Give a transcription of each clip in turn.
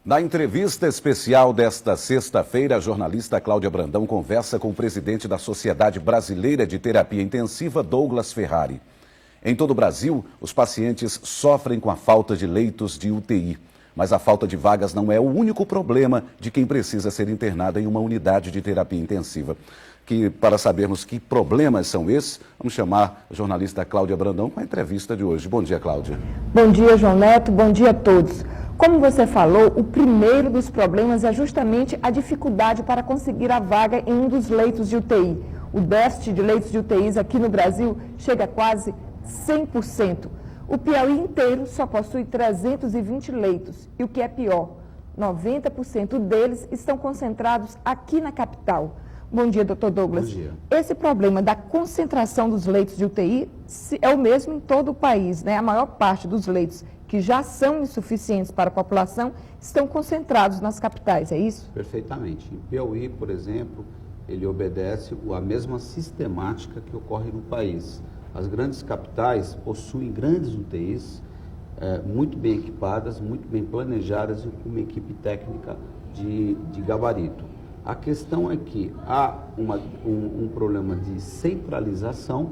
Na entrevista especial desta sexta-feira, a jornalista Cláudia Brandão conversa com o presidente da Sociedade Brasileira de Terapia Intensiva, Douglas Ferrari. Em todo o Brasil, os pacientes sofrem com a falta de leitos de UTI. Mas a falta de vagas não é o único problema de quem precisa ser internado em uma unidade de terapia intensiva. Para sabermos que problemas são esses, vamos chamar a jornalista Cláudia Brandão com a entrevista de hoje. Bom dia, Cláudia. Bom dia, João Neto. Bom dia a todos. Como você falou, o primeiro dos problemas é justamente a dificuldade para conseguir a vaga em um dos leitos de UTI. O déficit de leitos de UTIs aqui no Brasil chega a quase 100%. O Piauí inteiro só possui 320 leitos. E o que é pior, 90% deles estão concentrados aqui na capital. Bom dia, doutor Douglas. Bom dia. Esse problema da concentração dos leitos de UTI é o mesmo em todo o país, né? A maior parte dos leitos que já são insuficientes para a população estão concentrados nas capitais, é isso? Perfeitamente. Em Piauí, por exemplo, ele obedece a mesma sistemática que ocorre no país. As grandes capitais possuem grandes UTIs, muito bem equipadas, muito bem planejadas e com uma equipe técnica de gabarito. A questão é que há um problema de centralização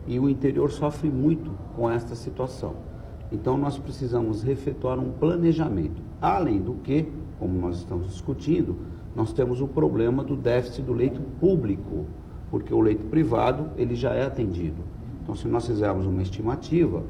e o interior sofre muito com esta situação. Então, nós precisamos efetuar um planejamento. Além do que, como nós estamos discutindo, nós temos o problema do déficit do leito público, porque o leito privado ele já é atendido. Então, se nós fizermos uma estimativa,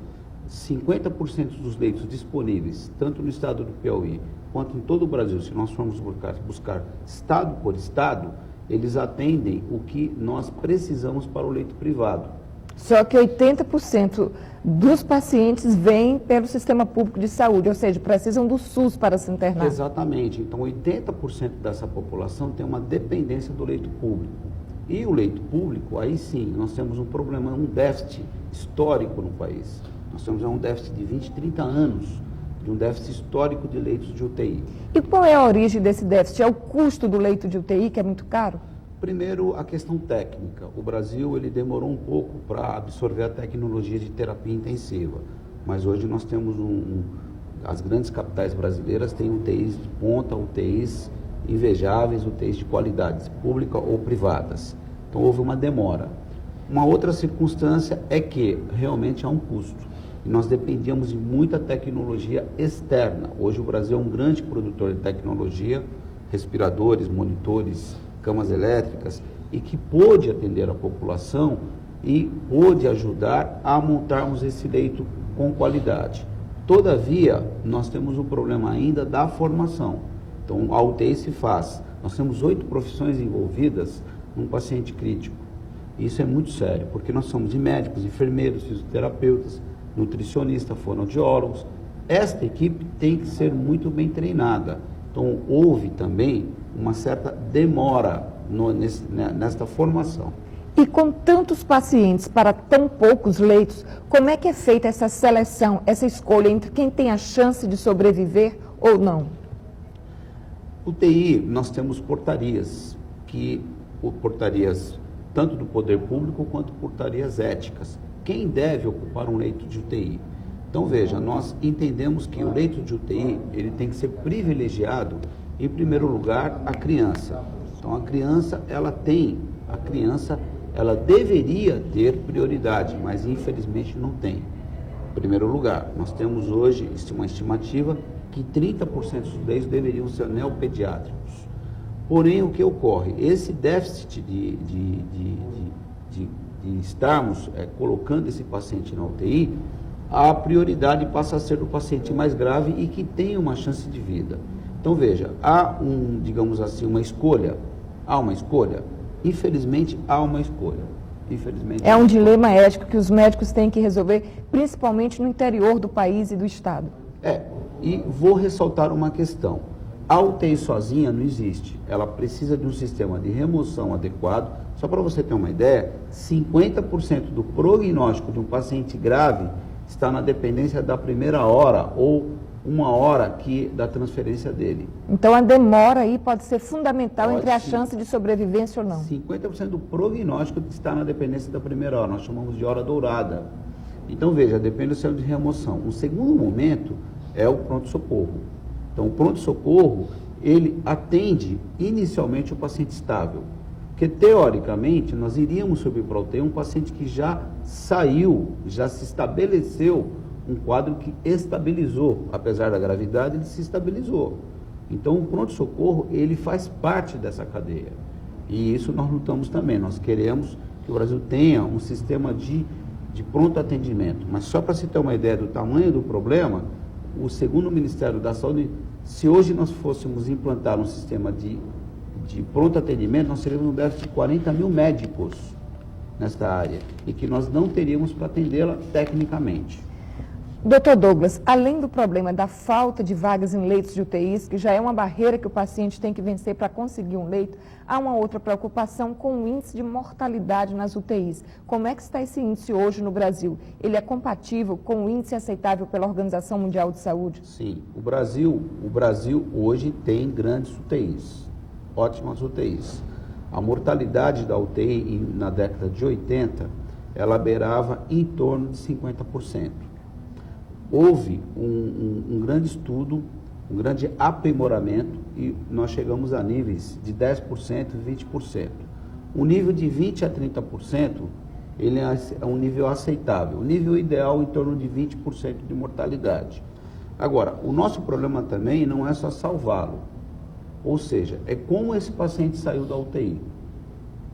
50% dos leitos disponíveis, tanto no estado do Piauí quanto em todo o Brasil, se nós formos buscar estado por estado, eles atendem o que nós precisamos para o leito privado. Só que 80% dos pacientes vêm pelo sistema público de saúde, ou seja, precisam do SUS para se internar. Exatamente. Então, 80% dessa população tem uma dependência do leito público. E o leito público, aí sim, nós temos um problema, um déficit histórico no país. Nós temos um déficit de 20, 30 anos, de um déficit histórico de leitos de UTI. E qual é a origem desse déficit? É o custo do leito de UTI, que é muito caro? Primeiro, a questão técnica. O Brasil ele demorou um pouco para absorver a tecnologia de terapia intensiva, mas hoje nós temos as grandes capitais brasileiras têm UTIs de ponta, UTIs invejáveis, UTIs de qualidade, pública ou privadas. Então houve uma demora. Uma outra circunstância é que realmente há um custo. E nós dependíamos de muita tecnologia externa. Hoje o Brasil é um grande produtor de tecnologia, respiradores, monitores, camas elétricas, e que pôde atender a população e pôde ajudar a montarmos esse leito com qualidade. Todavia, nós temos um problema ainda da formação. Então, a UTI se faz. Nós temos 8 profissões envolvidas num paciente crítico. Isso é muito sério, porque nós somos de médicos, enfermeiros, fisioterapeutas, nutricionistas, fonoaudiólogos. Esta equipe tem que ser muito bem treinada. Então, houve também uma certa demora nesta formação. E com tantos pacientes para tão poucos leitos, como é que é feita essa seleção, essa escolha entre quem tem a chance de sobreviver ou não? UTI, nós temos portarias, portarias tanto do poder público quanto portarias éticas. Quem deve ocupar um leito de UTI? Então, veja, nós entendemos que o leito de UTI, ele tem que ser privilegiado, em primeiro lugar, a criança. Então, a criança, ela deveria ter prioridade, mas infelizmente não tem. Em primeiro lugar, nós temos hoje uma estimativa que 30% dos leitos deveriam ser neopediátricos. Porém, o que ocorre? Esse déficit de estarmos colocando esse paciente na UTI, a prioridade passa a ser do paciente mais grave e que tem uma chance de vida. Então, veja, há digamos assim, uma escolha. Há uma escolha? Infelizmente, há uma escolha. Infelizmente, é um dilema ético que os médicos têm que resolver, principalmente no interior do país e do estado. E vou ressaltar uma questão. A UTI sozinha não existe. Ela precisa de um sistema de remoção adequado. Só para você ter uma ideia, 50% do prognóstico de um paciente grave está na dependência da primeira hora ou uma hora da transferência dele. Então a demora aí pode ser fundamental entre a chance de sobrevivência ou não. 50% do prognóstico está na dependência da primeira hora, nós chamamos de hora dourada. Então veja, depende do centro de remoção. O segundo momento é o pronto-socorro. Então, o pronto-socorro, ele atende inicialmente o paciente estável, porque teoricamente nós iríamos subir para a UTI um paciente que já saiu, já se estabeleceu um quadro que estabilizou, apesar da gravidade, ele se estabilizou. Então, o pronto-socorro, ele faz parte dessa cadeia. E isso nós lutamos também. Nós queremos que o Brasil tenha um sistema de pronto atendimento. Mas só para se ter uma ideia do tamanho do problema, segundo o Ministério da Saúde, se hoje nós fôssemos implantar um sistema de pronto atendimento, nós teríamos um déficit de 40 mil médicos nesta área e que nós não teríamos para atendê-la tecnicamente. Doutor Douglas, além do problema da falta de vagas em leitos de UTIs, que já é uma barreira que o paciente tem que vencer para conseguir um leito, há uma outra preocupação com o índice de mortalidade nas UTIs. Como é que está esse índice hoje no Brasil? Ele é compatível com o índice aceitável pela Organização Mundial de Saúde? Sim, o Brasil hoje tem grandes UTIs, ótimas UTIs. A mortalidade da UTI na década de 80, ela beirava em torno de 50%. Houve um grande estudo, um grande aprimoramento e nós chegamos a níveis de 10% e 20%. O nível de 20% a 30%, ele é um nível aceitável. O nível ideal em torno de 20% de mortalidade. Agora, o nosso problema também não é só salvá-lo, ou seja, é como esse paciente saiu da UTI.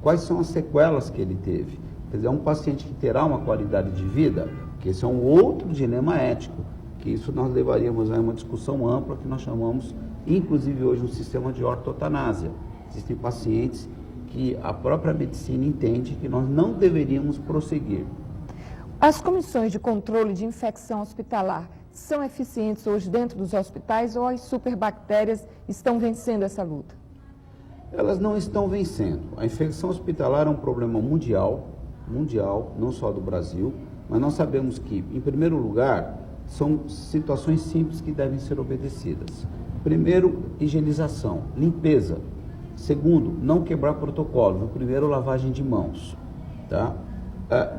Quais são as sequelas que ele teve? Quer dizer, é um paciente que terá uma qualidade de vida, que esse é um outro dilema ético, que isso nós levaríamos a uma discussão ampla que nós chamamos, inclusive hoje, um sistema de ortotanásia. Existem pacientes que a própria medicina entende que nós não deveríamos prosseguir. As comissões de controle de infecção hospitalar são eficientes hoje dentro dos hospitais ou as superbactérias estão vencendo essa luta? Elas não estão vencendo. A infecção hospitalar é um problema mundial, não só do Brasil, mas nós sabemos que, em primeiro lugar, são situações simples que devem ser obedecidas. Primeiro, higienização, limpeza. Segundo, não quebrar protocolos. O primeiro, lavagem de mãos. Tá?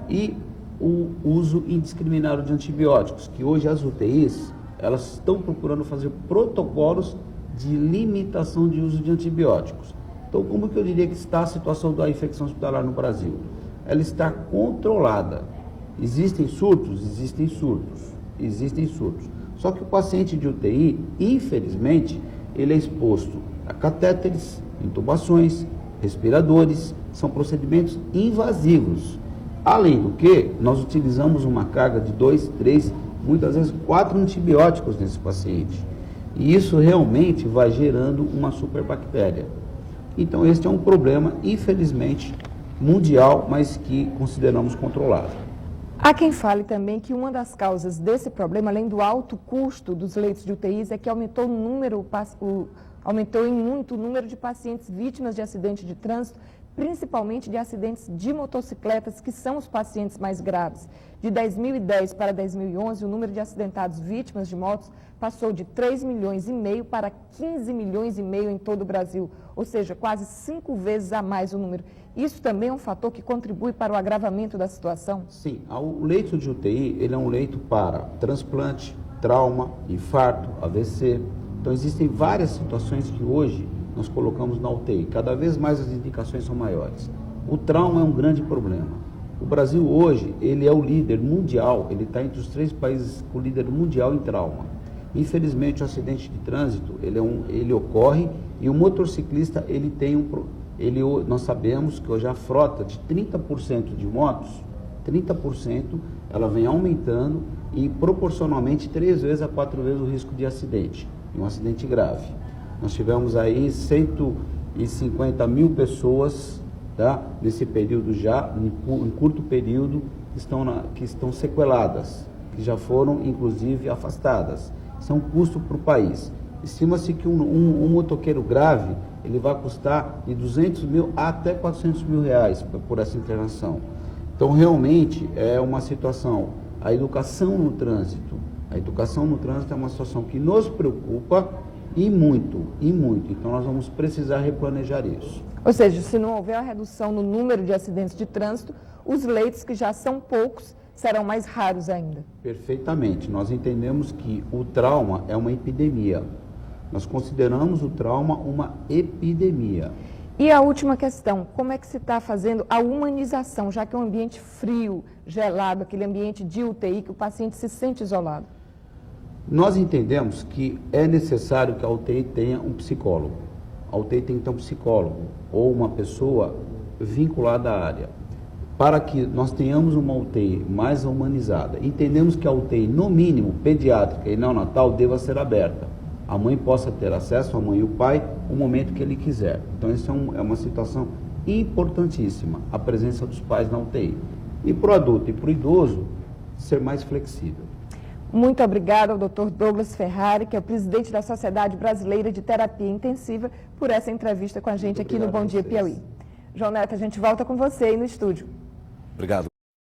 E o uso indiscriminado de antibióticos, que hoje as UTIs, elas estão procurando fazer protocolos de limitação de uso de antibióticos. Então, como que eu diria que está a situação da infecção hospitalar no Brasil? Ela está controlada. Existem surtos? Existem surtos. Só que o paciente de UTI, infelizmente, ele é exposto a catéteres, intubações, respiradores, são procedimentos invasivos. Além do que, nós utilizamos uma carga de 2, 3, muitas vezes 4 antibióticos nesse paciente. E isso realmente vai gerando uma superbactéria. Então, este é um problema, infelizmente, mundial, mas que consideramos controlado. Há quem fale também que uma das causas desse problema, além do alto custo dos leitos de UTIs, é que aumentou em muito o número de pacientes vítimas de acidente de trânsito, principalmente de acidentes de motocicletas, que são os pacientes mais graves. De 2010 para 2011, o número de acidentados vítimas de motos passou de 3,5 milhões para 15,5 milhões em todo o Brasil, ou seja, quase 5 vezes a mais o número. Isso também é um fator que contribui para o agravamento da situação? Sim, o leito de UTI, ele é um leito para transplante, trauma, infarto, AVC. Então, existem várias situações que hoje nós colocamos na UTI. Cada vez mais as indicações são maiores. O trauma é um grande problema. O Brasil hoje, ele é o líder mundial, ele está entre os 3 países com líder mundial em trauma. Infelizmente, o acidente de trânsito, ele ocorre e o motociclista, nós sabemos que hoje a frota de 30% de motos, 30%, ela vem aumentando e proporcionalmente 3 vezes a 4 vezes o risco de acidente, um acidente grave. Nós tivemos aí 150 mil pessoas, tá, nesse período já, em curto período, que estão sequeladas, que já foram inclusive afastadas. Isso é um custo para o país. Estima-se que um motoqueiro grave, ele vai custar de 200 mil até 400 mil reais por essa internação. Então, realmente, é uma situação, a educação no trânsito é uma situação que nos preocupa e muito. Então, nós vamos precisar replanejar isso. Ou seja, se não houver a redução no número de acidentes de trânsito, os leitos, que já são poucos, serão mais raros ainda. Perfeitamente. Nós entendemos que o trauma é uma epidemia. Nós consideramos o trauma uma epidemia. E a última questão, como é que se está fazendo a humanização, já que é um ambiente frio, gelado, aquele ambiente de UTI, que o paciente se sente isolado? Nós entendemos que é necessário que a UTI tenha um psicólogo. A UTI tem que ter um psicólogo ou uma pessoa vinculada à área, para que nós tenhamos uma UTI mais humanizada. Entendemos que a UTI, no mínimo, pediátrica e neonatal, deva ser aberta. A mãe possa ter acesso, a mãe e o pai, o momento que ele quiser. Então, isso é uma situação importantíssima, a presença dos pais na UTI. E para o adulto e para o idoso, ser mais flexível. Muito obrigada ao Dr. Douglas Ferrari, que é o presidente da Sociedade Brasileira de Terapia Intensiva, por essa entrevista com a gente aqui no Bom Dia Piauí. João Neto, a gente volta com você aí no estúdio. Obrigado.